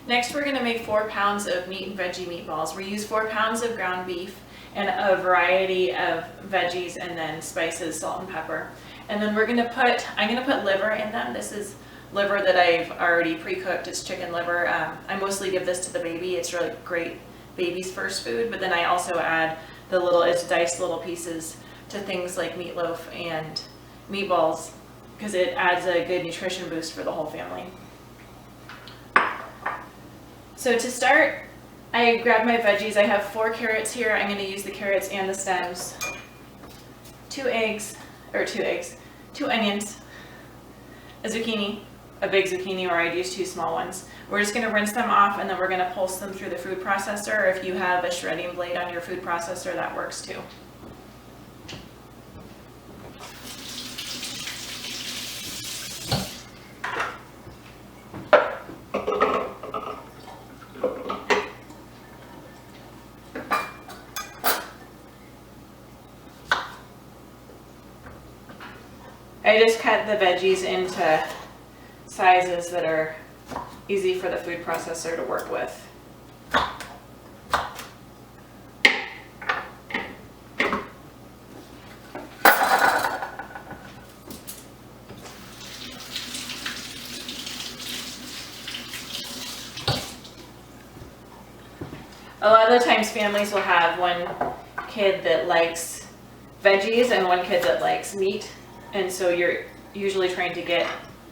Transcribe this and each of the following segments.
Next, we're going to make 4 pounds of meat and veggie meatballs. We use 4 pounds of ground beef and a variety of veggies and then spices, salt and pepper. And then I'm going to put liver in them. This is liver that I've already pre-cooked. It's chicken liver. I mostly give this to the baby. It's really great baby's first food, but then I also add it's diced little pieces to things like meatloaf and meatballs because it adds a good nutrition boost for the whole family. So to start, I grabbed my veggies. I have 4 carrots here. I'm going to use the carrots and the stems. 2 onions, a zucchini, a big zucchini, or I'd use 2 small ones. We're just going to rinse them off and then we're going to pulse them through the food processor. If you have a shredding blade on your food processor, that works too. I just cut the veggies into sizes that are easy for the food processor to work with. A lot of the times families will have one kid that likes veggies and one kid that likes meat. And so you're usually trying to get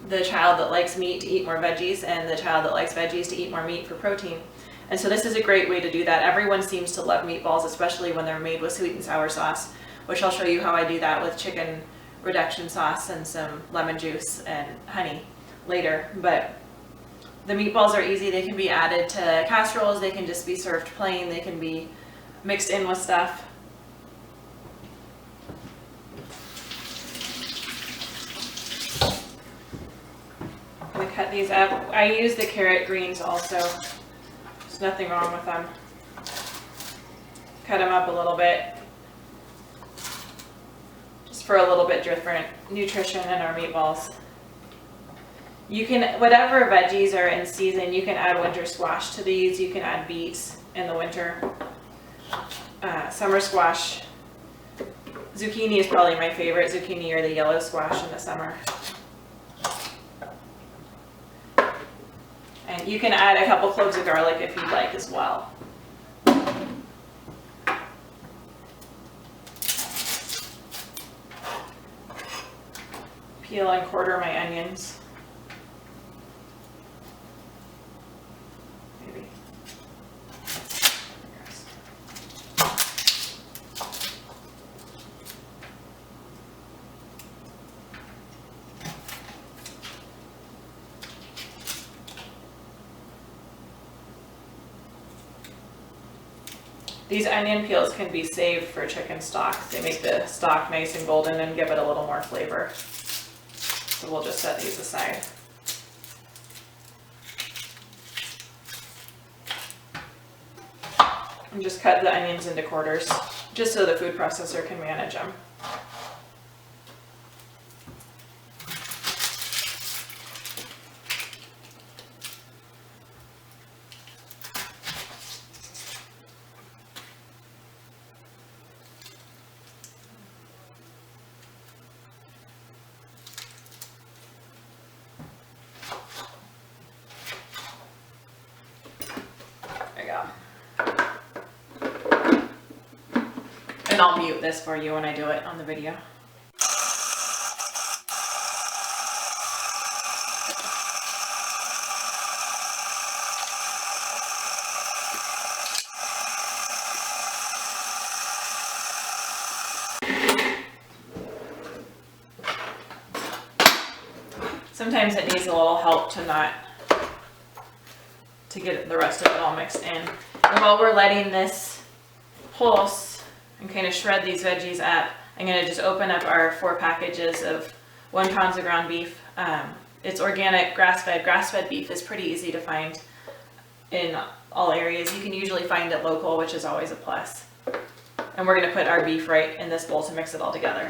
the child that likes meat to eat more veggies and the child that likes veggies to eat more meat for protein. And so this is a great way to do that. Everyone seems to love meatballs, especially when they're made with sweet and sour sauce, which I'll show you how I do that with chicken reduction sauce and some lemon juice and honey later. But the meatballs are easy. They can be added to casseroles. They can just be served plain. They can be mixed in with stuff. I'm going to cut these up. I use the carrot greens also. There's nothing wrong with them. Cut them up a little bit, just for a little bit different nutrition in our meatballs. You can, whatever veggies are in season, you can add winter squash to these. You can add beets in the winter. Summer squash. Zucchini is probably my favorite. Zucchini or the yellow squash in the summer. And you can add a couple cloves of garlic if you'd like as well. Peel and quarter my onions. Maybe. These onion peels can be saved for chicken stock. They make the stock nice and golden and give it a little more flavor. So we'll just set these aside. And just cut the onions into quarters, just so the food processor can manage them. And I'll mute this for you when I do it on the video. Sometimes it needs a little help to get the rest of it all mixed in. And while we're letting this pulse and kind of shred these veggies up, I'm going to just open up our 4 packages of 1 pound of ground beef. It's organic, grass-fed. Grass-fed beef is pretty easy to find in all areas. You can usually find it local, which is always a plus. And we're going to put our beef right in this bowl to mix it all together.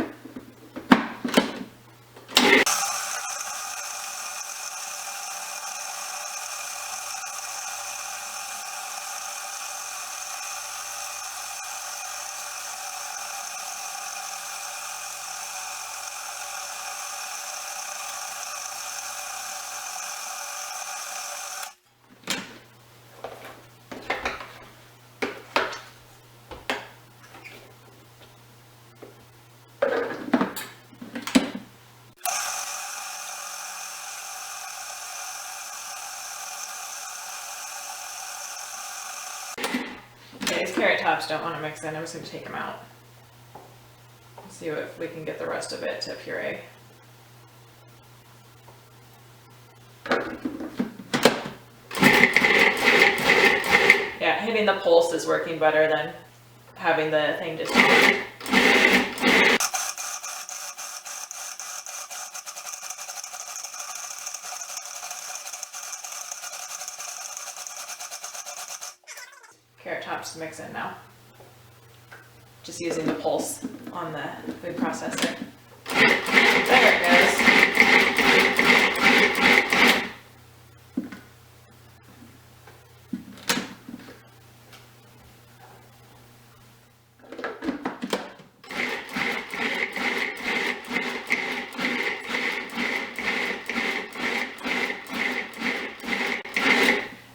carrot tops don't want to mix in. I'm just going to take them out. See if we can get the rest of it to puree. Yeah, hitting the pulse is working better than having the thing just... Carrot tops to mix in now. Just using the pulse on the food processor. There it goes.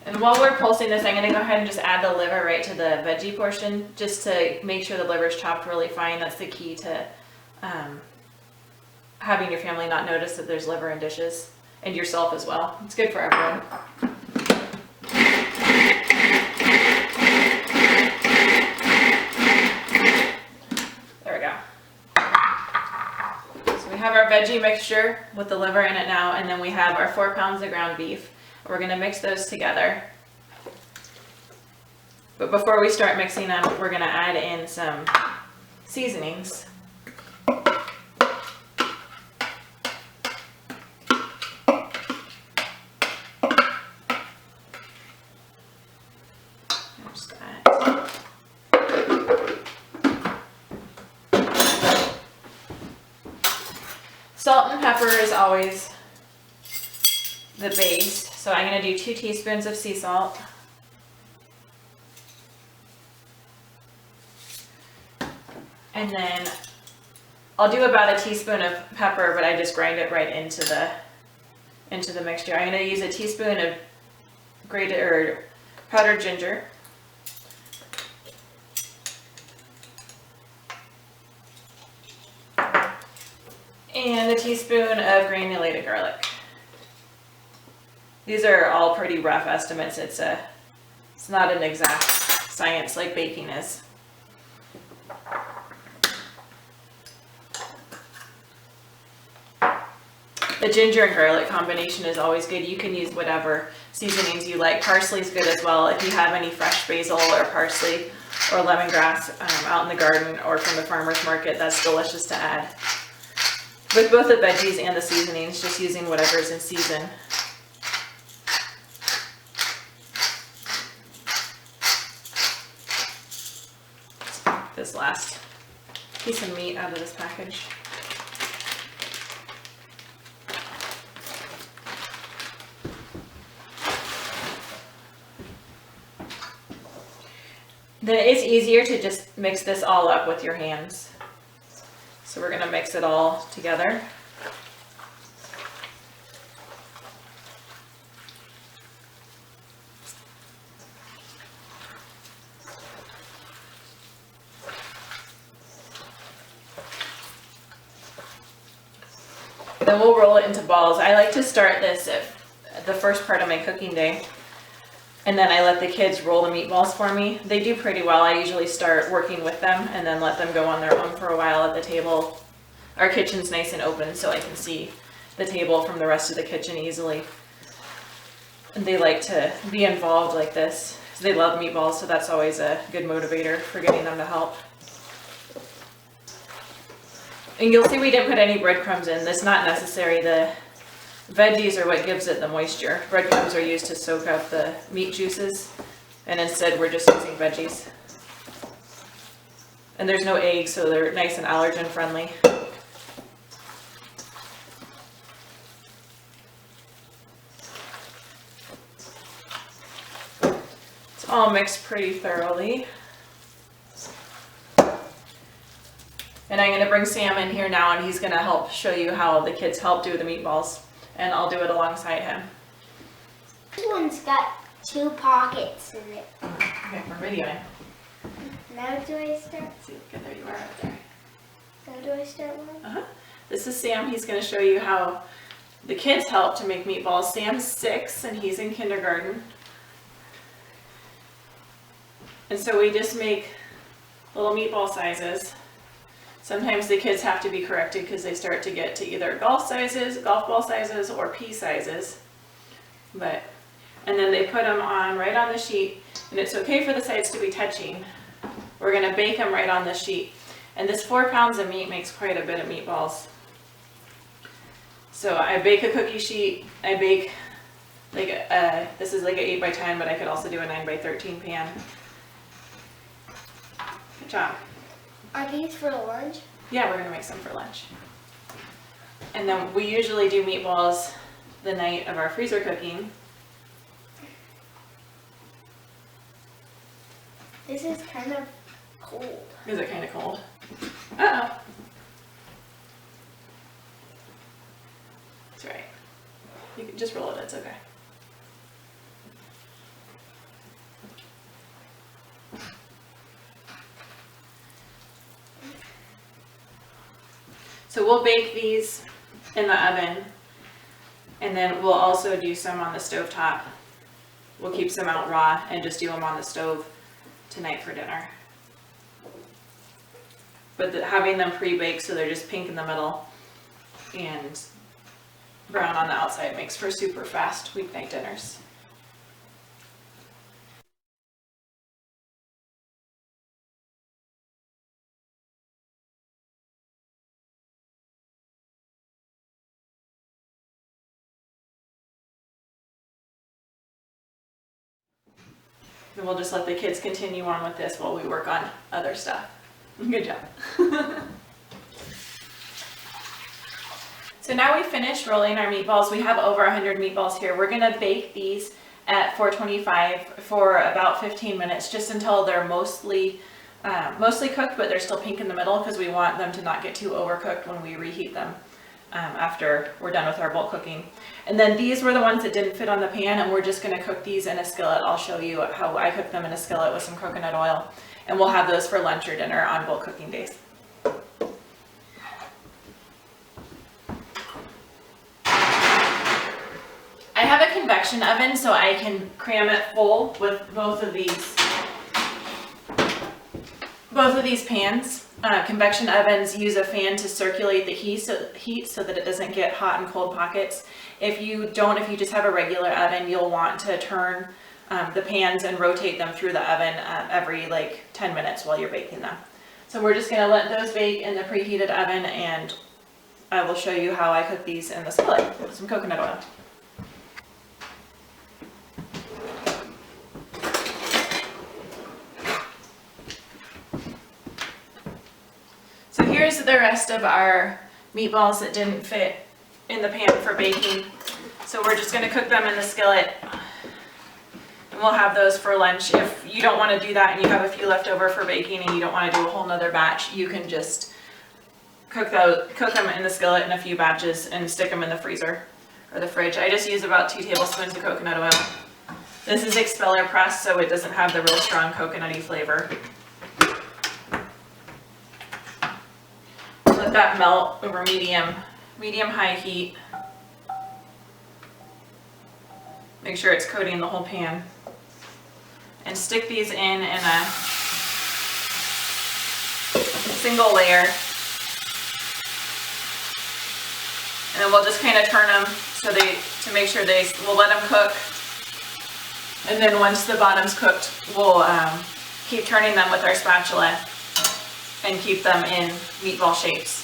And while we're pulsing this, I'm going to go ahead and just add the liver right to the veggie portion, just to make sure the liver's chopped really fine. That's the key to having your family not notice that there's liver in dishes, and yourself as well. It's good for everyone. There we go. So we have our veggie mixture with the liver in it now, and then we have our 4 pounds of ground beef. We're going to mix those together. But before we start mixing them, we're going to add in some seasonings. There's that. Salt and pepper is always the base. So I'm going to do 2 teaspoons of sea salt. And then I'll do about a teaspoon of pepper, but I just grind it right into the mixture. I'm going to use a teaspoon of grated or powdered ginger. And a teaspoon of granulated garlic. These are all pretty rough estimates. It's not an exact science like baking is. The ginger and garlic combination is always good. You can use whatever seasonings you like. Parsley is good as well. If you have any fresh basil or parsley or lemongrass out in the garden or from the farmer's market, that's delicious to add. With both the veggies and the seasonings, just using whatever is in season. This last piece of meat out of this package. Then it's easier to just mix this all up with your hands. So we're going to mix it all together. Then we'll roll it into balls. I like to start this at the first part of my cooking day. And then I let the kids roll the meatballs for me. They do pretty well. I usually start working with them and then let them go on their own for a while at the table. Our kitchen's nice and open, so I can see the table from the rest of the kitchen easily. And they like to be involved like this. They love meatballs, so that's always a good motivator for getting them to help. And you'll see we didn't put any breadcrumbs in. That's not necessary. The veggies are what gives it the moisture. Breadcrumbs are used to soak up the meat juices, and instead we're just using veggies. And there's no eggs, so they're nice and allergen friendly. It's all mixed pretty thoroughly. And I'm going to bring Sam in here now, and he's going to help show you how the kids help do the meatballs. And I'll do it alongside him. This one's got 2 pockets in it. Okay, we're videoing. Now do I start? See, okay, there you are up there. Now do I start one? This is Sam. He's going to show you how the kids help to make meatballs. Sam's 6 and he's in kindergarten. And so we just make little meatball sizes. Sometimes the kids have to be corrected because they start to get to either golf ball sizes, or pea sizes. And then they put them on right on the sheet, and it's okay for the sides to be touching. We're gonna bake them right on the sheet. And this 4 pounds of meat makes quite a bit of meatballs. So I bake a cookie sheet. I bake like this is like an 8 by 10, but I could also do a 9 by 13 pan. Good job. Are these for lunch? Yeah, we're gonna make some for lunch. And then we usually do meatballs the night of our freezer cooking. This is kind of cold. Is it kind of cold? Uh-oh. That's right. You can just roll it, it's okay. So we'll bake these in the oven, and then we'll also do some on the stovetop. We'll keep some out raw and just do them on the stove tonight for dinner. But having them pre-baked so they're just pink in the middle and brown on the outside makes for super fast weeknight dinners. And we'll just let the kids continue on with this while we work on other stuff. Good job. So now we finished rolling our meatballs. We have over 100 meatballs here. We're gonna bake these at 425 for about 15 minutes, just until they're mostly cooked, but they're still pink in the middle, because we want them to not get too overcooked when we reheat them after we're done with our bulk cooking. And then these were the ones that didn't fit on the pan, and we're just gonna cook these in a skillet. I'll show you how I cook them in a skillet with some coconut oil, and we'll have those for lunch or dinner on bulk cooking days. I have a convection oven, so I can cram it full with both of these pans. Convection ovens use a fan to circulate the heat so that it doesn't get hot and cold pockets. If you just have a regular oven, you'll want to turn the pans and rotate them through the oven every like 10 minutes while you're baking them. So we're just gonna let those bake in the preheated oven, and I will show you how I cook these in the skillet with some coconut oil. So here's the rest of our meatballs that didn't fit in the pan for baking. So we're just gonna cook them in the skillet, and we'll have those for lunch. If you don't wanna do that and you have a few left over for baking and you don't wanna do a whole nother batch, you can just cook them in the skillet in a few batches and stick them in the freezer or the fridge. I just use about 2 tablespoons of coconut oil. This is expeller pressed, so it doesn't have the real strong coconutty flavor. Let that melt over medium-high heat. Make sure it's coating the whole pan. And stick these in a single layer. And then we'll just kind of turn them to make sure we'll let them cook. And then once the bottom's cooked, we'll keep turning them with our spatula and keep them in meatball shapes.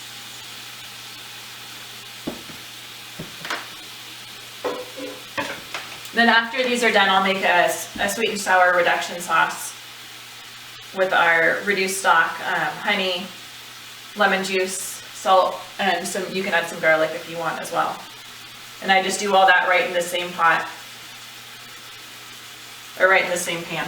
Then after these are done, I'll make a sweet and sour reduction sauce with our reduced stock, honey, lemon juice, salt, and you can add some garlic if you want as well. And I just do all that right in the same pot, or right in the same pan.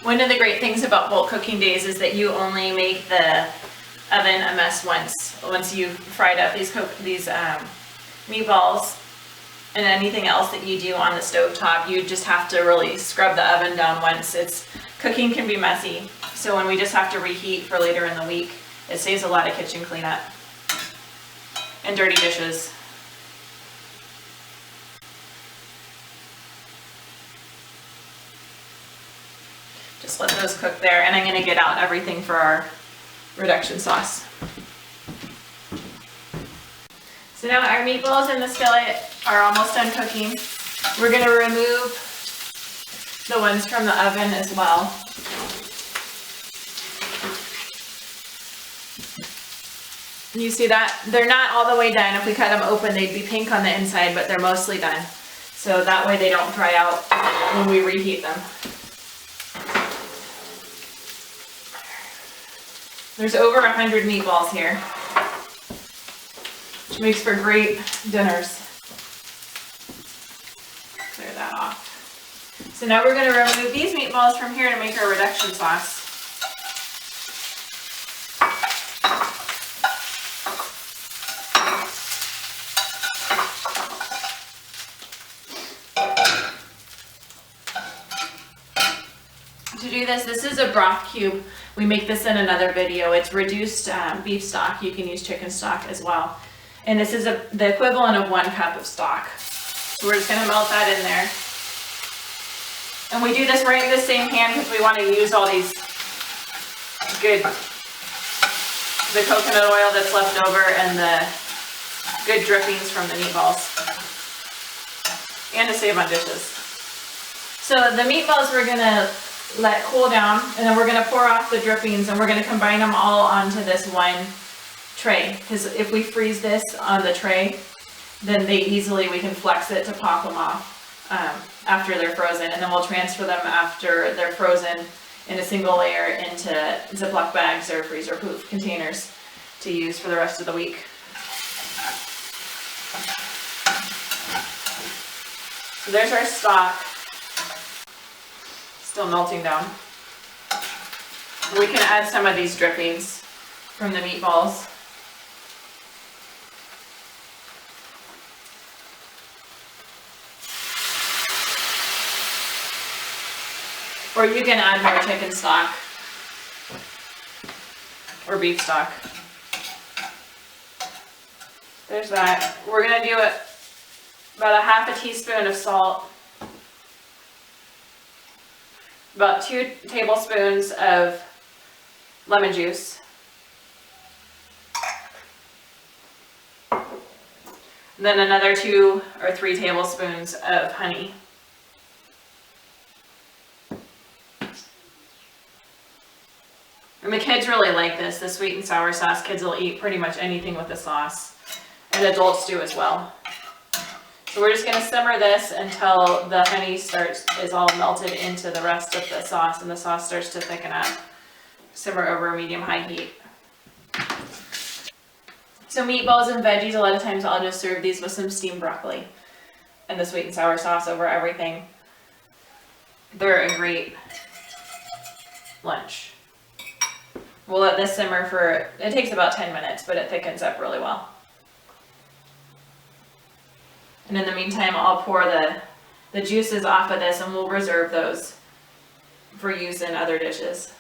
One of the great things about bulk cooking days is that you only make the oven a mess once you've fried up these meatballs. And anything else that you do on the stovetop, you just have to really scrub the oven down once. Cooking can be messy, so when we just have to reheat for later in the week, it saves a lot of kitchen cleanup and dirty dishes. Just let those cook there, and I'm going to get out everything for our reduction sauce. So now our meatballs in the skillet are almost done cooking. We're going to remove the ones from the oven as well. You see that? They're not all the way done. If we cut them open, they'd be pink on the inside, but they're mostly done. So that way they don't dry out when we reheat them. There's over 100 meatballs here, which makes for great dinners. Clear that off. So now we're going to remove these meatballs from here to make our reduction sauce. To do this, this is a broth cube. We make this in another video. It's reduced beef stock. You can use chicken stock as well. And this is the equivalent of 1 cup of stock. So we're just going to melt that in there. And we do this right in the same pan because we want to use all these the coconut oil that's left over and the good drippings from the meatballs. And to save on dishes. So the meatballs we're going to let cool down, and then we're going to pour off the drippings, and we're going to combine them all onto this one tray, because if we freeze this on the tray, then we can flex it to pop them off after they're frozen, and then we'll transfer them after they're frozen in a single layer into Ziploc bags or freezer proof containers to use for the rest of the week. So there's our stock. Still melting down. We can add some of these drippings from the meatballs. Or you can add more chicken stock or beef stock. There's that. We're going to do it about a ½ teaspoon of salt. About 2 tablespoons of lemon juice. And then another 2 or 3 tablespoons of honey. And the kids really like this, the sweet and sour sauce. Kids will eat pretty much anything with the sauce. And adults do as well. So we're just going to simmer this until the honey is all melted into the rest of the sauce and the sauce starts to thicken up. Simmer over medium-high heat. So meatballs and veggies, a lot of times I'll just serve these with some steamed broccoli and the sweet and sour sauce over everything. They're a great lunch. We'll let this simmer it takes about 10 minutes, but it thickens up really well. And in the meantime, I'll pour the juices off of this, and we'll reserve those for use in other dishes.